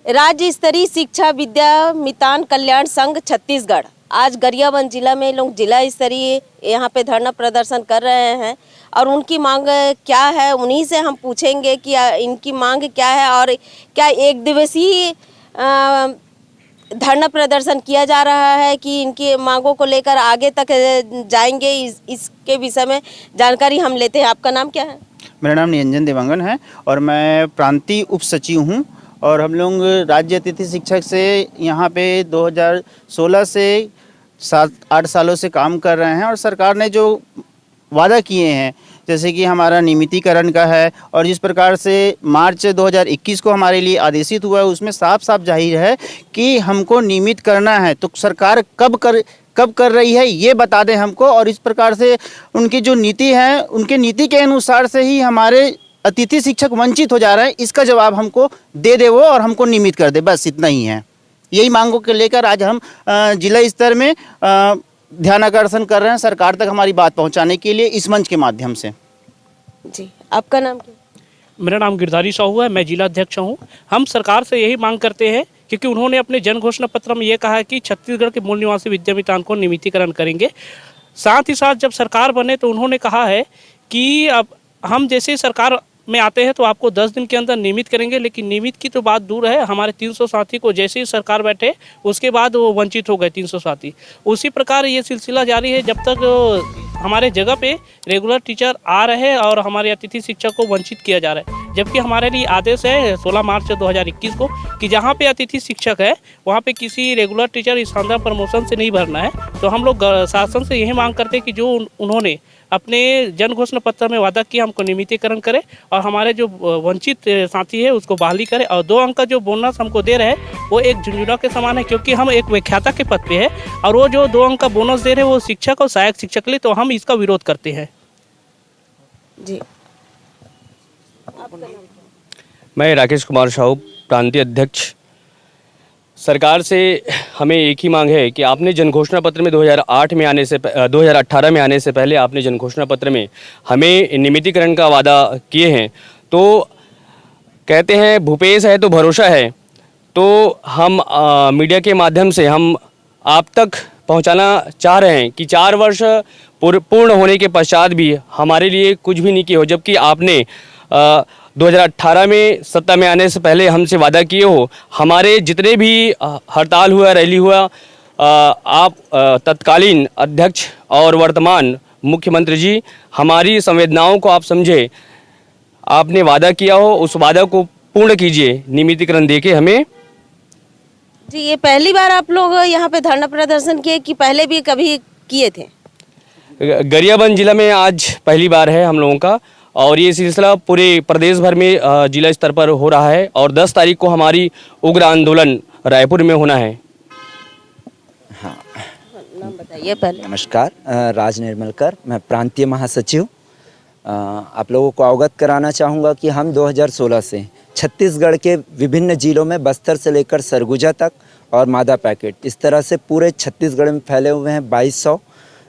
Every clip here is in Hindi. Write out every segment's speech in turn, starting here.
राज्य स्तरीय शिक्षा विद्या मितान कल्याण संघ छत्तीसगढ़ आज गरियाबंद जिला में लोग जिला स्तरीय यहाँ पे धरना प्रदर्शन कर रहे हैं और उनकी मांग क्या है उन्हीं से हम पूछेंगे कि इनकी मांग क्या है और क्या एक दिवसीय धरना प्रदर्शन किया जा रहा है कि इनकी मांगों को लेकर आगे तक जाएंगे। इसके विषय में जानकारी हम लेते हैं। आपका नाम क्या है? मेरा नाम निरंजन देवांगन है और मैं प्रांतीय उप सचिव हूँ और हम लोग राज्य अतिथि शिक्षक से यहाँ पे 2016 से 7-8 सालों से काम कर रहे हैं और सरकार ने जो वादा किए हैं जैसे कि हमारा नियमितीकरण का है और जिस प्रकार से मार्च 2021 को हमारे लिए आदेशित हुआ है उसमें साफ साफ जाहिर है कि हमको नियमित करना है। तो सरकार कब कर रही है ये बता दें हमको और इस प्रकार से उनकी जो नीति है उनके नीति के अनुसार से ही हमारे अतिथि शिक्षक वंचित हो जा रहे हैं। इसका जवाब हमको दे दे वो और हमको नियमित कर दे, बस इतना ही है। यही मांगों को लेकर आज हम जिला स्तर में ध्यानाकर्षण कर रहे हैं सरकार तक हमारी बात पहुंचाने के लिए इस मंच के माध्यम से। जी, आपका नाम क्या? मेरा नाम गिरधारी साहू है, मैं जिला अध्यक्ष हूँ। हम सरकार से यही मांग करते हैं क्योंकि उन्होंने अपने जन घोषणा पत्र में ये कहा है कि छत्तीसगढ़ के मूल निवासी विद्यामितान को नियमितीकरण करेंगे। साथ ही साथ जब सरकार बने तो उन्होंने कहा है कि अब हम जैसे सरकार में आते हैं तो आपको 10 दिन के अंदर नियमित करेंगे, लेकिन नियमित की तो बात दूर है, हमारे 300 साथी को जैसे ही सरकार बैठे उसके बाद वो वंचित हो गए 300 साथी। उसी प्रकार ये सिलसिला जारी है जब तक हमारे जगह पे रेगुलर टीचर आ रहे हैं और हमारे अतिथि शिक्षक को वंचित किया जा रहा है। जबकि हमारे लिए आदेश है 16 मार्च 2021 को कि जहाँ पे अतिथि शिक्षक है वहाँ पे किसी रेगुलर टीचर इस शानदार प्रमोशन से नहीं भरना है। तो हम लोग शासन से यही मांग करते हैं कि जो उन्होंने अपने जन घोषणा पत्र में वादा किया हमको नियमितीकरण करे और हमारे जो वंचित साथी है उसको बहाली करे और 2 अंक का जो बोनस हमको दे रहे हैं वो एक झुंझुना के समान है क्योंकि हम एक व्याख्याता के पद पे है और वो जो 2 अंक का बोनस दे रहे हैं वो शिक्षक और सहायक शिक्षक के लिए, तो हम इसका विरोध करते हैं। जी, मैं राकेश कुमार साहू, प्रांतीय अध्यक्ष। सरकार से हमें एक ही मांग है कि आपने जन घोषणा पत्र में 2018 में आने से पहले आपने जन घोषणा पत्र में हमें नियमितीकरण का वादा किए हैं। तो कहते हैं भूपेश है तो भरोसा है, तो हम मीडिया के माध्यम से हम आप तक पहुंचाना चाह रहे हैं कि 4 वर्ष पूर्ण होने के पश्चात भी हमारे लिए कुछ भी नहीं किया हो, जबकि आपने 2018 में सत्ता में आने से पहले हमसे वादा किए हो। हमारे जितने भी हड़ताल हुआ, रैली हुआ, आप तत्कालीन अध्यक्ष और वर्तमान मुख्यमंत्री जी हमारी संवेदनाओं को आप समझे, आपने वादा किया हो उस वादा को पूर्ण कीजिए, नियमितीकरण देके हमें। जी, ये पहली बार आप लोग यहाँ पे धरना प्रदर्शन किए कि पहले भी कभी किए थे? गरियाबंद जिला में आज पहली बार है हम लोगों का और ये सिलसिला पूरे प्रदेश भर में जिला स्तर पर हो रहा है और 10 तारीख को हमारी उग्र आंदोलन रायपुर में होना है। हाँ, नाम बताइए पहले। नमस्कार, राज निर्मलकर, मैं प्रांतीय महासचिव। आप लोगों को अवगत कराना चाहूँगा कि हम 2016 से छत्तीसगढ़ के विभिन्न जिलों में बस्तर से लेकर सरगुजा तक और मादा पैकेट इस तरह से पूरे छत्तीसगढ़ में फैले हुए हैं। 2200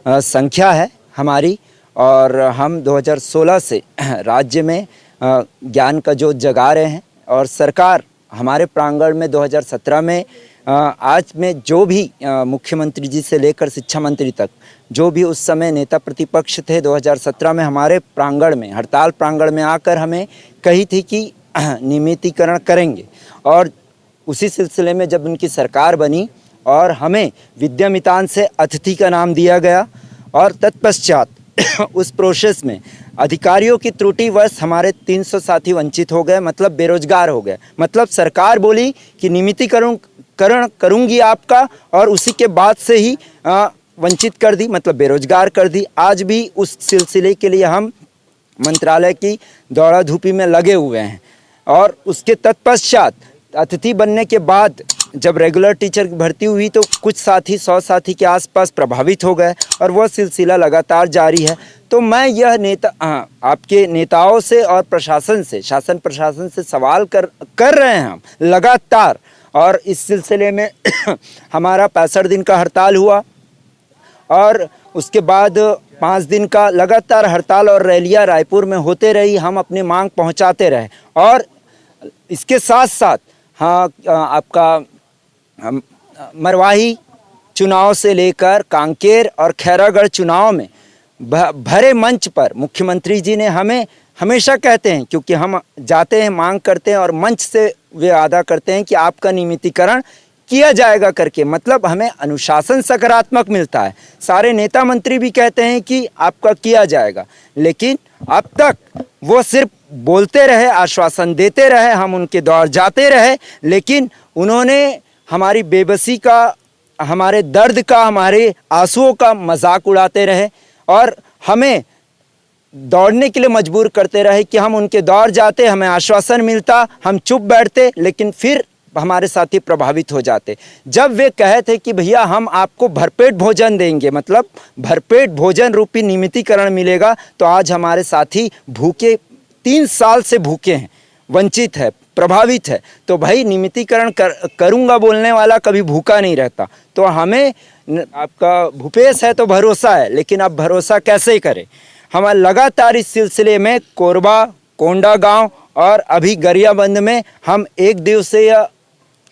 संख्या है हमारी और हम 2016 से राज्य में ज्ञान का जोत जगा रहे हैं और सरकार हमारे प्रांगण में 2017 में आज में जो भी मुख्यमंत्री जी से लेकर शिक्षा मंत्री तक जो भी उस समय नेता प्रतिपक्ष थे 2017 में हमारे प्रांगण में हड़ताल प्रांगण में आकर हमें कही थी कि नियमितीकरण करेंगे और उसी सिलसिले में जब उनकी सरकार बनी और हमें विद्यामितान से अतिथि का नाम दिया गया और तत्पश्चात उस प्रोसेस में अधिकारियों की त्रुटिवश हमारे 300 साथी वंचित हो गए, मतलब बेरोजगार हो गए। मतलब सरकार बोली कि नियमितीकरण करूंगी आपका और उसी के बाद से ही वंचित कर दी, मतलब बेरोजगार कर दी। आज भी उस सिलसिले के लिए हम मंत्रालय की दौड़ा धूपी में लगे हुए हैं और उसके तत्पश्चात अतिथि बनने के बाद जब रेगुलर टीचर की भर्ती हुई तो कुछ साथी 100 साथी के आसपास प्रभावित हो गए और वह सिलसिला लगातार जारी है। तो मैं यह आपके नेताओं से और प्रशासन से, शासन प्रशासन से सवाल कर रहे हैं हम लगातार। और इस सिलसिले में हमारा 65 दिन का हड़ताल हुआ और उसके बाद 5 दिन का लगातार हड़ताल और रैलियां रायपुर में होते रही। हम अपनी मांग पहुंचाते रहे और इसके साथ साथ हाँ आपका मरवाही चुनाव से लेकर कांकेर और खैरागढ़ चुनाव में भरे मंच पर मुख्यमंत्री जी ने हमें हमेशा कहते हैं, क्योंकि हम जाते हैं मांग करते हैं और मंच से वे वादा करते हैं कि आपका नियमितीकरण किया जाएगा करके, मतलब हमें अनुशासन सकारात्मक मिलता है। सारे नेता मंत्री भी कहते हैं कि आपका किया जाएगा, लेकिन अब तक वो सिर्फ बोलते रहे, आश्वासन देते रहे, हम उनके दौर जाते रहे, लेकिन उन्होंने हमारी बेबसी का, हमारे दर्द का, हमारे आंसुओं का मजाक उड़ाते रहे और हमें दौड़ने के लिए मजबूर करते रहे कि हम उनके दौर जाते, हमें आश्वासन मिलता, हम चुप बैठते, लेकिन फिर हमारे साथी प्रभावित हो जाते। जब वे कहे थे कि भैया हम आपको भरपेट भोजन देंगे, मतलब भरपेट भोजन रूपी नियमितीकरण मिलेगा, तो आज हमारे साथी भूखे 3 साल से भूखे हैं, वंचित है, प्रभावित है। तो भाई नियमितीकरण करूँगा बोलने वाला कभी भूखा नहीं रहता। तो हमें आपका भूपेश है तो भरोसा है, लेकिन अब भरोसा कैसे करें। हम लगातार इस सिलसिले में कोरबा, कोंडागांव और अभी गरियाबंद में हम 1 दिवसीय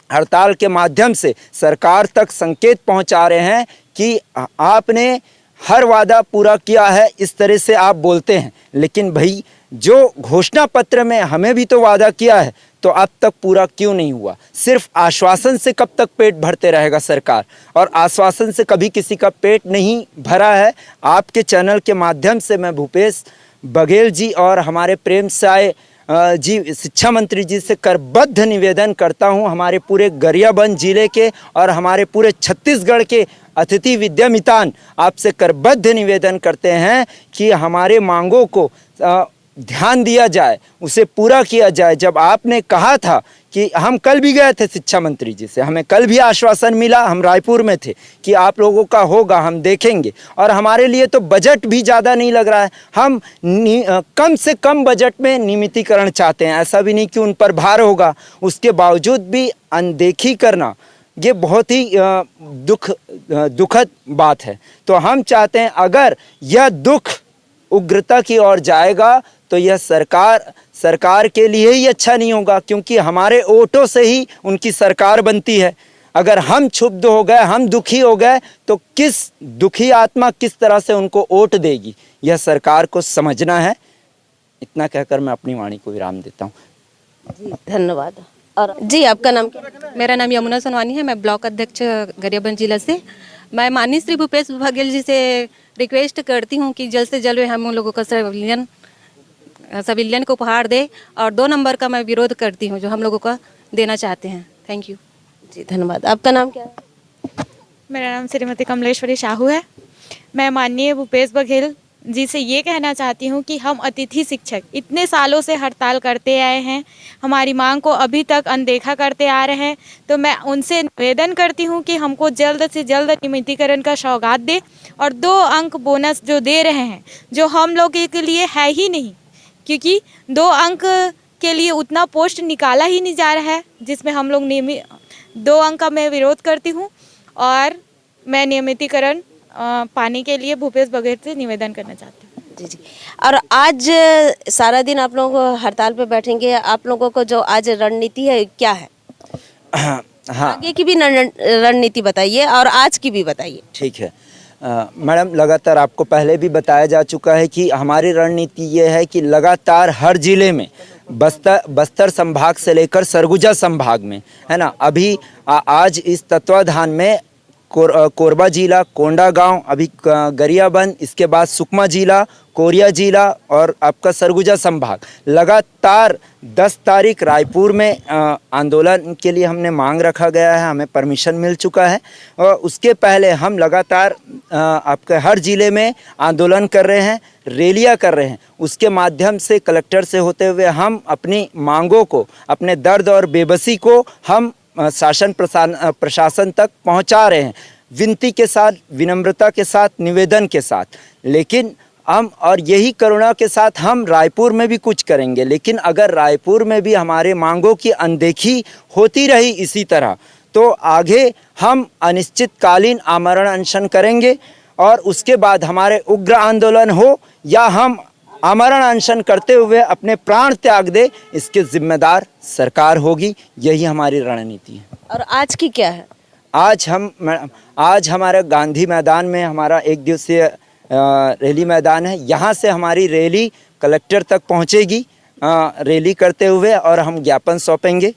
हड़ताल के माध्यम से सरकार तक संकेत पहुंचा रहे हैं कि आपने हर वादा पूरा किया है, इस तरह से आप बोलते हैं, लेकिन भाई जो घोषणा पत्र में हमें भी तो वादा किया है, तो अब तक पूरा क्यों नहीं हुआ। सिर्फ आश्वासन से कब तक पेट भरते रहेगा सरकार, और आश्वासन से कभी किसी का पेट नहीं भरा है। आपके चैनल के माध्यम से मैं भूपेश बघेल जी और हमारे प्रेम साय जी शिक्षा मंत्री जी से करबद्ध निवेदन करता हूं, हमारे पूरे गरियाबंद जिले के और हमारे पूरे छत्तीसगढ़ के अतिथि विद्यामितान आपसे करबद्ध निवेदन करते हैं कि हमारे मांगों को ध्यान दिया जाए, उसे पूरा किया जाए। जब आपने कहा था कि हम कल भी गए थे शिक्षा मंत्री जी से, हमें कल भी आश्वासन मिला, हम रायपुर में थे, कि आप लोगों का होगा, हम देखेंगे। और हमारे लिए तो बजट भी ज़्यादा नहीं लग रहा है, हम कम से कम बजट में नियमितीकरण चाहते हैं। ऐसा भी नहीं कि उन पर भार होगा, उसके बावजूद भी अनदेखी करना ये बहुत ही दुखद बात है। तो हम चाहते हैं अगर यह दुख उग्रता की ओर जाएगा तो यह सरकार के लिए ही अच्छा नहीं होगा, क्योंकि हमारे वोटों से ही उनकी सरकार बनती है। अगर हम क्षुब्ध हो गए, हम दुखी हो गए, तो किस दुखी आत्मा किस तरह से उनको वोट देगी, यह सरकार को समझना है। इतना कहकर मैं अपनी वाणी को विराम देता हूँ। जी धन्यवाद। और जी आपका नाम क्या? मेरा नाम यमुना सोनवानी है, मैं ब्लॉक अध्यक्ष गरियाबंद जिला से। मैं माननीय श्री भूपेश बघेल जी से रिक्वेस्ट करती हूँ कि जल्द से जल्द हम लोगों का सिविलियन को उपहार दे, और 2 नंबर का मैं विरोध करती हूँ जो हम लोगों का देना चाहते हैं। थैंक यू जी धन्यवाद। आपका नाम क्या है? मेरा नाम श्रीमती कमलेश्वरी साहू है। मैं माननीय भूपेश बघेल जी से ये कहना चाहती हूँ कि हम अतिथि शिक्षक इतने सालों से हड़ताल करते आए हैं, हमारी मांग को अभी तक अनदेखा करते आ रहे हैं। तो मैं उनसे निवेदन करती हूँ कि हमको जल्द से जल्द नियमितीकरण का सौगात दे, और 2 अंक बोनस जो दे रहे हैं, जो हम लोग के लिए है ही नहीं, क्योंकि 2 अंक के लिए उतना पोस्ट निकाला ही नहीं जा रहा है जिसमें हम लोग 2 अंक का मैं विरोध करती हूँ, और मैं नियमितीकरण पाने के लिए भूपेश बघेल से निवेदन करना चाहती हूँ। जी जी। और आज सारा दिन आप लोग हड़ताल पे बैठेंगे, आप लोगों को जो आज रणनीति है क्या है? हाँ, आगे की भी रणनीति बताइए और आज की भी बताइए। ठीक है मैडम, लगातार आपको पहले भी बताया जा चुका है कि हमारी रणनीति ये है कि लगातार हर जिले में बस्तर संभाग से लेकर सरगुजा संभाग में, है ना, अभी आज इस तत्वाधान में कोरबा जिला, कोंडागांव, अभी गरियाबंद, इसके बाद सुकमा जिला, कोरिया जिला और आपका सरगुजा संभाग, लगातार 10 तारीख रायपुर में आंदोलन के लिए हमने मांग रखा गया है, हमें परमिशन मिल चुका है। और उसके पहले हम लगातार आपके हर ज़िले में आंदोलन कर रहे हैं, रैलियां कर रहे हैं। उसके माध्यम से कलेक्टर से होते हुए हम अपनी मांगों को, अपने दर्द और बेबसी को हम शासन प्रशासन तक पहुंचा रहे हैं, विनती के साथ, विनम्रता के साथ, निवेदन के साथ। लेकिन हम, और यही करुणा के साथ हम रायपुर में भी कुछ करेंगे। लेकिन अगर रायपुर में भी हमारे मांगों की अनदेखी होती रही इसी तरह, तो आगे हम अनिश्चितकालीन आमरण अनशन करेंगे, और उसके बाद हमारे उग्र आंदोलन हो या हम आमरण अनशन करते हुए अपने प्राण त्याग दे, इसके जिम्मेदार सरकार होगी। यही हमारी रणनीति है। और आज की क्या है? आज हमारे गांधी मैदान में हमारा एक दिवसीय रैली मैदान है। यहाँ से हमारी रैली कलेक्टर तक पहुँचेगी रैली करते हुए, और हम ज्ञापन सौंपेंगे।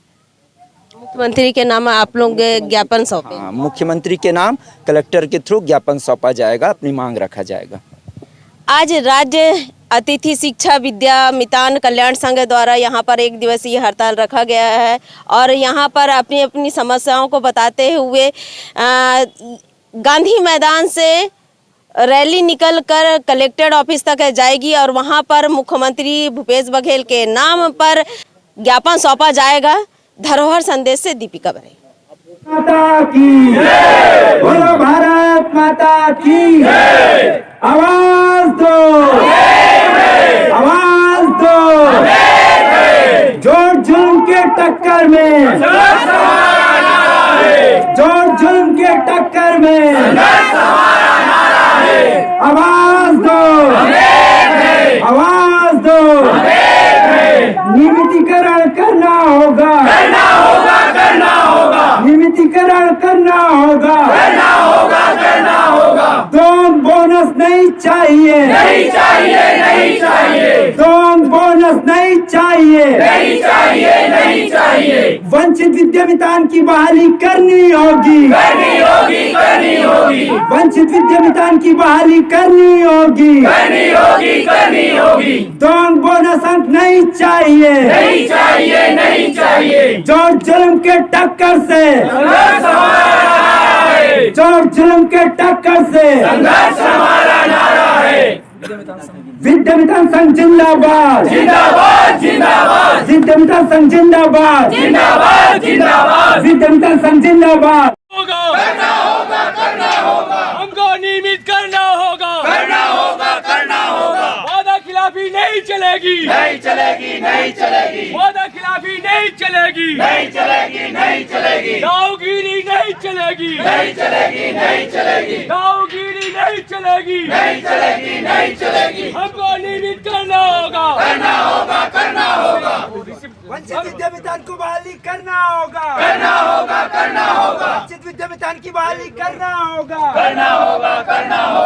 मुख्यमंत्री के नाम आप लोग ज्ञापन सौंपे? हाँ, मुख्यमंत्री के नाम कलेक्टर के थ्रू ज्ञापन सौंपा जाएगा, अपनी मांग रखा जाएगा। आज राज्य अतिथि शिक्षा विद्या मितान कल्याण संघ द्वारा यहाँ पर एक दिवसीय हड़ताल रखा गया है और यहाँ पर अपनी अपनी समस्याओं को बताते हुए गांधी मैदान से रैली निकलकर कलेक्टर ऑफिस तक जाएगी और वहाँ पर मुख्यमंत्री भूपेश बघेल के नाम पर ज्ञापन सौंपा जाएगा। धरोहर संदेश से दीपिका बरे। माता की जय, बोलो भारत माता की जय। आवाज दो, आवाज दो, जोर जुल्म के टक्कर में, जोर जुल्म के टक्कर में, आवाज दो, आवाज दो, नियमितीकरण करना होगा, करना होगा, करना होगा, नियमितीकरण करना होगा, करना होगा, करना होगा। दोन बोनस नहीं चाहिए, नहीं चाहिए, नहीं चाहिए, दोन बोनस नहीं चाहिए, नहीं चाहिए, नहीं चाहिए। वंचित विद्यामितान की बहाली करनी होगी, करनी होगी, करनी होगी। वंचित विद्यामितान की बहाली करनी होगी, करनी होगी, करनी होगी। दोन बोनस अंक नहीं चाहिए, नहीं चाहिए, नहीं चाहिए। जोर जुल्म के टक्कर से संघर्ष हमारा है, जोर जुल्म के टक्कर से संघर्ष हमारा नारा है। विद्यामितान संघ जिंदाबाद, जिंदाबाद, जिंदाबाद। विद्यामितान संघ जिंदाबाद, जिंदाबाद, जिंदाबाद। विद्यामितान संघ जिंदाबाद। करना होगा, करना होगा, हमको नियमित करना होगा, करना होगा, करना होगा। वादा खिलाफी नहीं चलेगी, नहीं चलेगी, नहीं चलेगी। वादा खिलाफी नहीं चलेगी, नहीं चलेगी, नहीं चलेगी। दाऊगिरी नहीं चलेगी, नहीं चलेगी, नहीं चलेगी। दाऊगिरी नहीं चलेगी, नहीं चलेगी, नहीं चलेगी। हमको नियमित करना होगा, करना होगा, करना होगा। वंचित विद्यामितान को बहाली करना होगा, करना होगा, करना होगा। वंचित विद्यामितान की बहाली करना होगा, करना होगा, करना होगा।